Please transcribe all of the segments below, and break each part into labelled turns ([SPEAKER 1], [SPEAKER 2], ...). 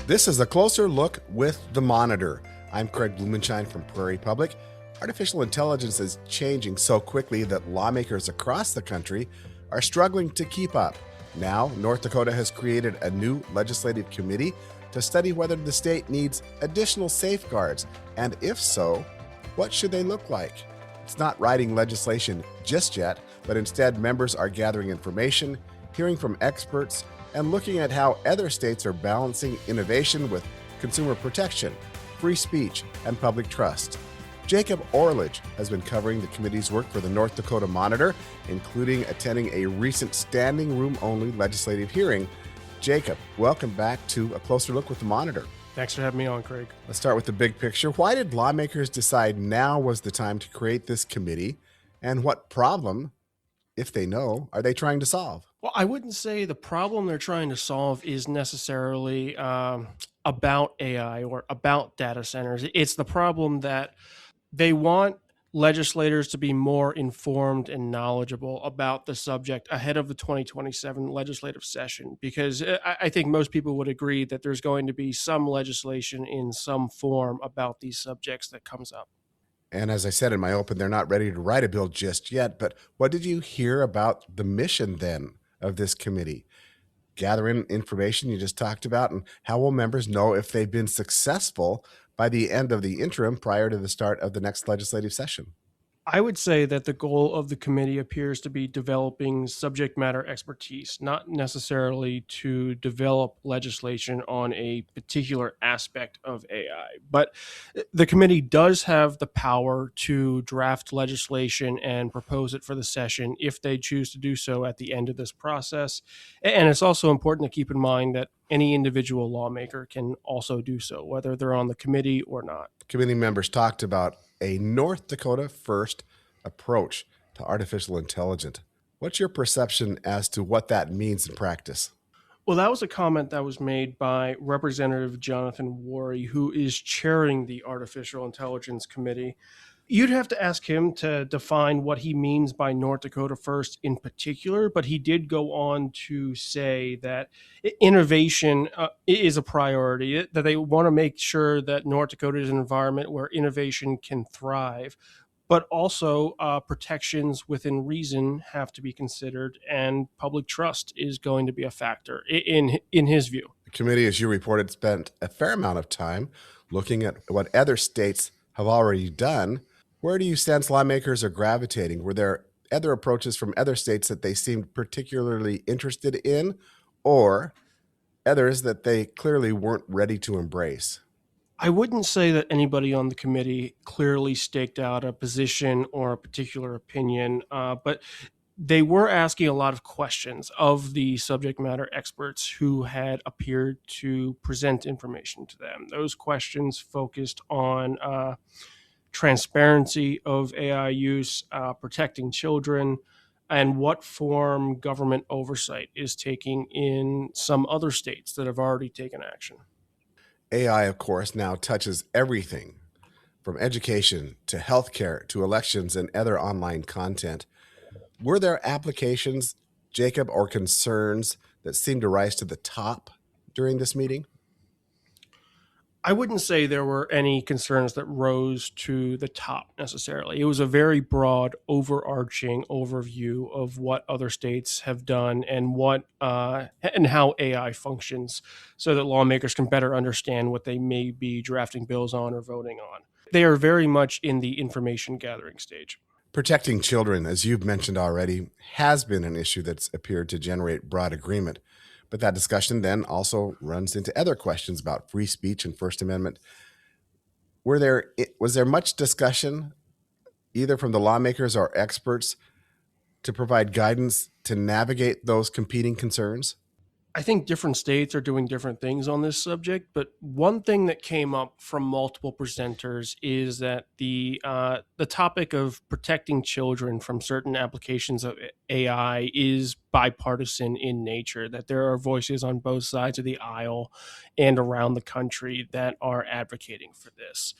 [SPEAKER 1] This is a closer look with the Monitor. I'm Craig Blumenshine from Prairie Public. Artificial intelligence is changing so quickly that lawmakers across the country are struggling to keep up. Now, North Dakota has created a new legislative committee to study whether the state needs additional safeguards, and if so, what should they look like? It's not writing legislation just yet, but instead members are gathering information, hearing from experts, and looking at how other states are balancing innovation with consumer protection, free speech, and public trust. Jacob Orledge has been covering the committee's work for the North Dakota Monitor, including attending a recent standing room only legislative hearing. Jacob, welcome back to A Closer Look with the Monitor.
[SPEAKER 2] Thanks for having me on, Craig.
[SPEAKER 1] Let's start with the big picture. Why did lawmakers decide now was the time to create this committee, and what problem, if they know, are they trying to solve?
[SPEAKER 2] Well, I wouldn't say the problem they're trying to solve is necessarily about AI or about data centers. It's the problem that they want legislators to be more informed and knowledgeable about the subject ahead of the 2027 legislative session, because I think most people would agree that there's going to be some legislation in some form about these subjects that comes up.
[SPEAKER 1] And as I said in my open, they're not ready to write a bill just yet. But what did you hear about the mission then of this committee? Gathering information you just talked about, and how will members know if they've been successful by the end of the interim prior to the start of the next legislative session?
[SPEAKER 2] I would say that the goal of the committee appears to be developing subject matter expertise, not necessarily to develop legislation on a particular aspect of AI. But the committee does have the power to draft legislation and propose it for the session if they choose to do so at the end of this process. And it's also important to keep in mind that any individual lawmaker can also do so, whether they're on the committee or not.
[SPEAKER 1] Committee members talked about a North Dakota first approach to artificial intelligence. What's your perception as to what that means in practice?
[SPEAKER 2] Well, that was a comment that was made by Representative Jonathan Worry, who is chairing the Artificial Intelligence Committee. You'd have to ask him to define what he means by North Dakota First in particular, but he did go on to say that innovation is a priority, that they want to make sure that North Dakota is an environment where innovation can thrive, but also protections within reason have to be considered, and public trust is going to be a factor in his view.
[SPEAKER 1] The committee, as you reported, spent a fair amount of time looking at what other states have already done. Where do you sense lawmakers are gravitating? Were there other approaches from other states that they seemed particularly interested in, or others that they clearly weren't ready to embrace?
[SPEAKER 2] I wouldn't say that anybody on the committee clearly staked out a position or a particular opinion, but they were asking a lot of questions of the subject matter experts who had appeared to present information to them. Those questions focused on transparency of AI use, protecting children, and what form government oversight is taking in some other states that have already taken action.
[SPEAKER 1] AI, of course, now touches everything from education to healthcare to elections and other online content. Were there applications, Jacob, or concerns that seemed to rise to the top during this meeting?
[SPEAKER 2] I wouldn't say there were any concerns that rose to the top necessarily. It was a very broad, overarching overview of what other states have done and and how AI functions, so that lawmakers can better understand what they may be drafting bills on or voting on. They are very much in the information gathering stage.
[SPEAKER 1] Protecting children, as you've mentioned already, has been an issue that's appeared to generate broad agreement. But that discussion then also runs into other questions about free speech and First Amendment. Was there much discussion, either from the lawmakers or experts, to provide guidance to navigate those competing concerns?
[SPEAKER 2] I think different states are doing different things on this subject, but one thing that came up from multiple presenters is that the topic of protecting children from certain applications of AI is bipartisan in nature. That there are voices on both sides of the aisle and around the country that are advocating for this.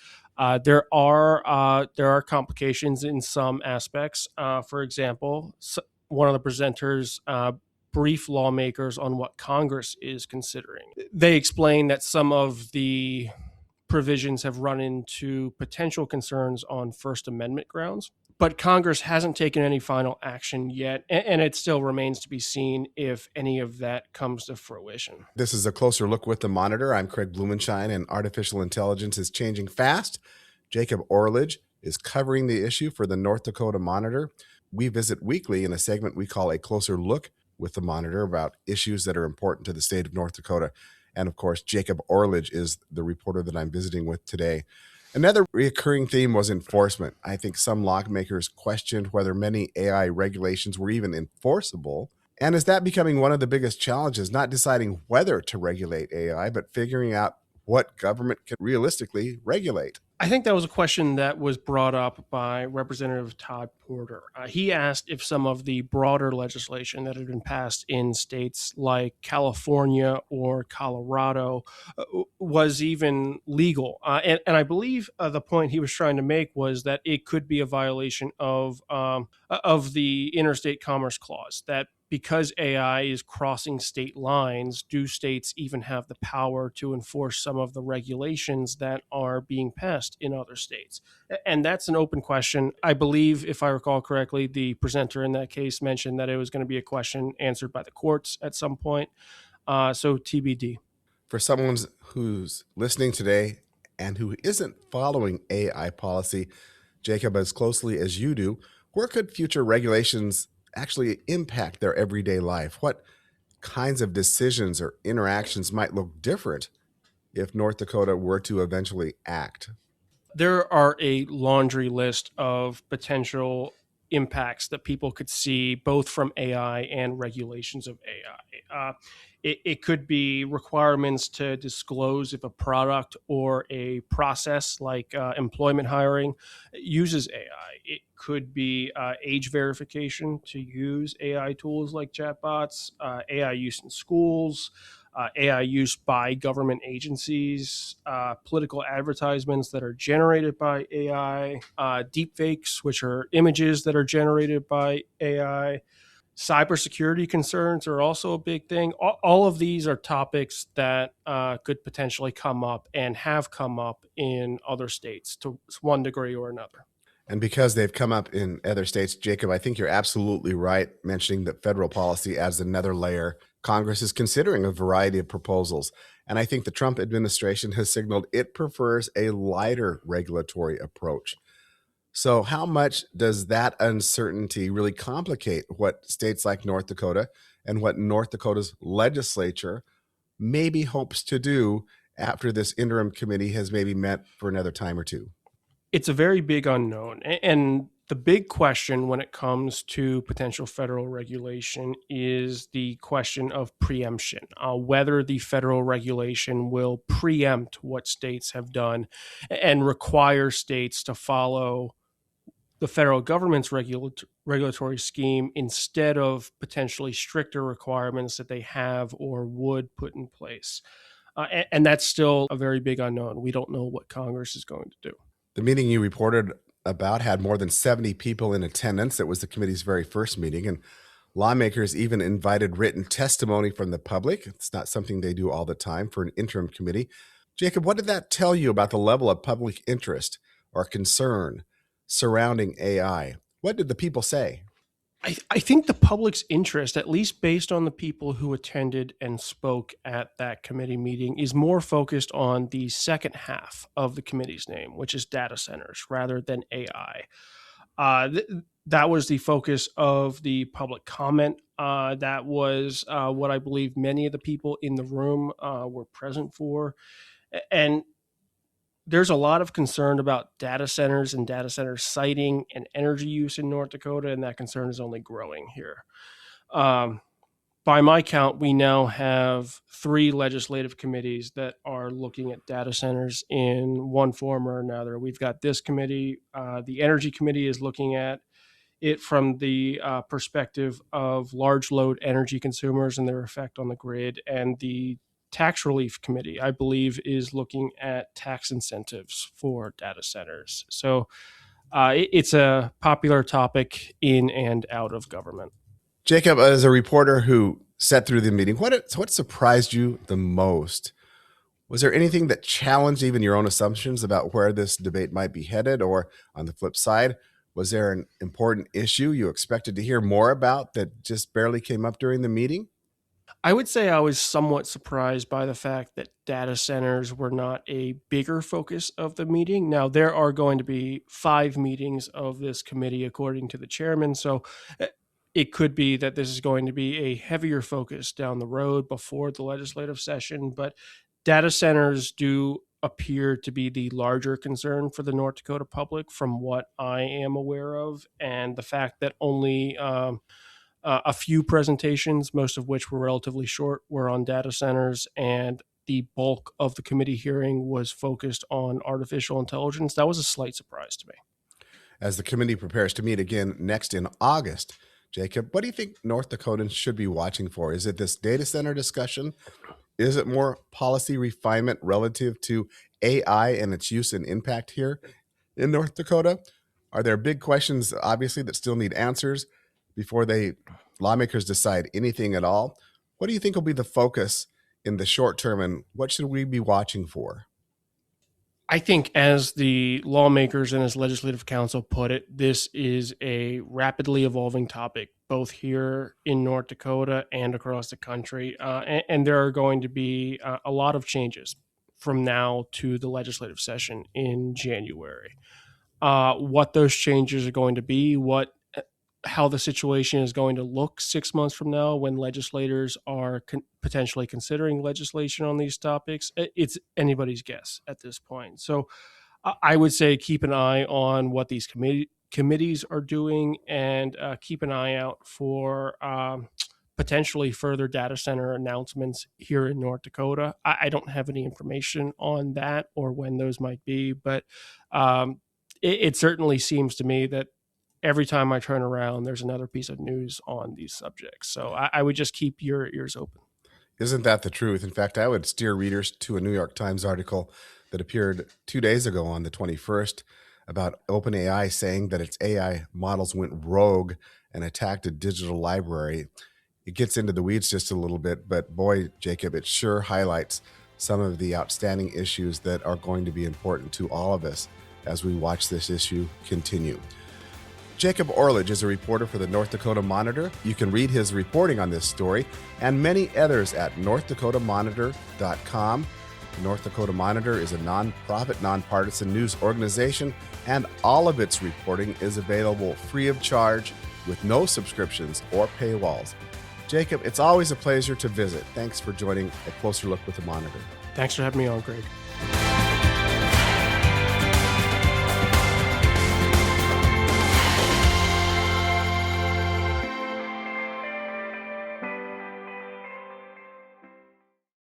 [SPEAKER 2] There are complications in some aspects. For example, one of the presenters brief lawmakers on what Congress is considering. They explain that some of the provisions have run into potential concerns on First Amendment grounds, but Congress hasn't taken any final action yet, and it still remains to be seen if any of that comes to fruition.
[SPEAKER 1] This is a closer look with the Monitor. I'm Craig Blumenschein, and artificial intelligence is changing fast. Jacob Orledge is covering the issue for the North Dakota Monitor. We visit weekly in a segment we call A Closer Look with the Monitor about issues that are important to the state of North Dakota. And of course, Jacob Orledge is the reporter that I'm visiting with today. Another recurring theme was enforcement. I think some lawmakers questioned whether many AI regulations were even enforceable. And is that becoming one of the biggest challenges, not deciding whether to regulate AI, but figuring out what government can realistically regulate?
[SPEAKER 2] I think that was a question that was brought up by Representative Todd Porter. He asked if some of the broader legislation that had been passed in states like California or Colorado was even legal. And I believe the point he was trying to make was that it could be a violation of the Interstate Commerce Clause, that because AI is crossing state lines, do states even have the power to enforce some of the regulations that are being passed in other states? And that's an open question. I believe, if I recall correctly, the presenter in that case mentioned that it was going to be a question answered by the courts at some point. So TBD.
[SPEAKER 1] For someone who's listening today and who isn't following AI policy, Jacob, as closely as you do, where could future regulations actually impact their everyday life? What kinds of decisions or interactions might look different if North Dakota were to eventually act?
[SPEAKER 2] There are a laundry list of potential impacts that people could see both from AI and regulations of AI. It could be requirements to disclose if a product or a process like employment hiring uses AI. It could be age verification to use AI tools like chatbots, AI use in schools, AI use by government agencies, political advertisements that are generated by AI, deepfakes, which are images that are generated by AI. Cybersecurity concerns are also a big thing. All of these are topics that could potentially come up and have come up in other states to one degree or another.
[SPEAKER 1] And because they've come up in other states, Jacob, I think you're absolutely right mentioning that federal policy adds another layer. Congress is considering a variety of proposals. And I think the Trump administration has signaled it prefers a lighter regulatory approach. So, how much does that uncertainty really complicate what states like North Dakota and what North Dakota's legislature maybe hopes to do after this interim committee has maybe met for another time or two?
[SPEAKER 2] It's a very big unknown. And the big question when it comes to potential federal regulation is the question of preemption, whether the federal regulation will preempt what states have done and require states to follow the federal government's regulatory scheme instead of potentially stricter requirements that they have or would put in place. And that's still a very big unknown. We don't know what Congress is going to do.
[SPEAKER 1] The meeting you reported about had more than 70 people in attendance. It was the committee's very first meeting, and lawmakers even invited written testimony from the public. It's not something they do all the time for an interim committee. Jacob, what did that tell you about the level of public interest or concern surrounding AI? What did the people say?
[SPEAKER 2] I think the public's interest, at least based on the people who attended and spoke at that committee meeting, is more focused on the second half of the committee's name, which is data centers rather than AI. That was the focus of the public comment. That was what I believe many of the people in the room were present for. And there's a lot of concern about data centers and data center siting and energy use in North Dakota, and that concern is only growing here. By my count, we now have 3 legislative committees that are looking at data centers in one form or another. We've got this committee. The Energy Committee is looking at it from the perspective of large load energy consumers and their effect on the grid, and the Tax Relief Committee, I believe, is looking at tax incentives for data centers. So it's a popular topic in and out of government.
[SPEAKER 1] Jacob, as a reporter who sat through the meeting. What surprised you the most? Was there anything that challenged even your own assumptions about where this debate might be headed? Or on the flip side, was there an important issue you expected to hear more about that just barely came up during the meeting?
[SPEAKER 2] I would say I was somewhat surprised by the fact that data centers were not a bigger focus of the meeting. Now, there are going to be 5 meetings of this committee, according to the chairman. So it could be that this is going to be a heavier focus down the road before the legislative session. But data centers do appear to be the larger concern for the North Dakota public, from what I am aware of. And the fact that only a few presentations, most of which were relatively short, were on data centers, and the bulk of the committee hearing was focused on artificial intelligence. That was a slight surprise to me.
[SPEAKER 1] As the committee prepares to meet again next in August, Jacob, what do you think North Dakotans should be watching for? Is it this data center discussion? Is it more policy refinement relative to AI and its use and impact here in North Dakota? Are there big questions, obviously, that still need answers before lawmakers decide anything at all? What do you think will be the focus in the short term, and what should we be watching for?
[SPEAKER 2] I think, as the lawmakers and as legislative council put it, this is a rapidly evolving topic, both here in North Dakota and across the country. And there are going to be a lot of changes from now to the legislative session in January. What those changes are going to be, how the situation is going to look 6 months from now when legislators are potentially considering legislation on these topics, it's anybody's guess at this point. So I would say keep an eye on what these committees are doing, and keep an eye out for potentially further data center announcements here in North Dakota. I don't have any information on that or when those might be, but it certainly seems to me that every time I turn around, there's another piece of news on these subjects. So I would just keep your ears open.
[SPEAKER 1] Isn't that the truth? In fact, I would steer readers to a New York Times article that appeared 2 days ago on the 21st about OpenAI saying that its AI models went rogue and attacked a digital library. It gets into the weeds just a little bit, but boy, Jacob, it sure highlights some of the outstanding issues that are going to be important to all of us as we watch this issue continue. Jacob Orledge is a reporter for the North Dakota Monitor. You can read his reporting on this story and many others at northdakotamonitor.com. The North Dakota Monitor is a nonprofit, nonpartisan news organization, and all of its reporting is available free of charge with no subscriptions or paywalls. Jacob, it's always a pleasure to visit. Thanks for joining A Closer Look with the Monitor.
[SPEAKER 2] Thanks for having me on, Greg.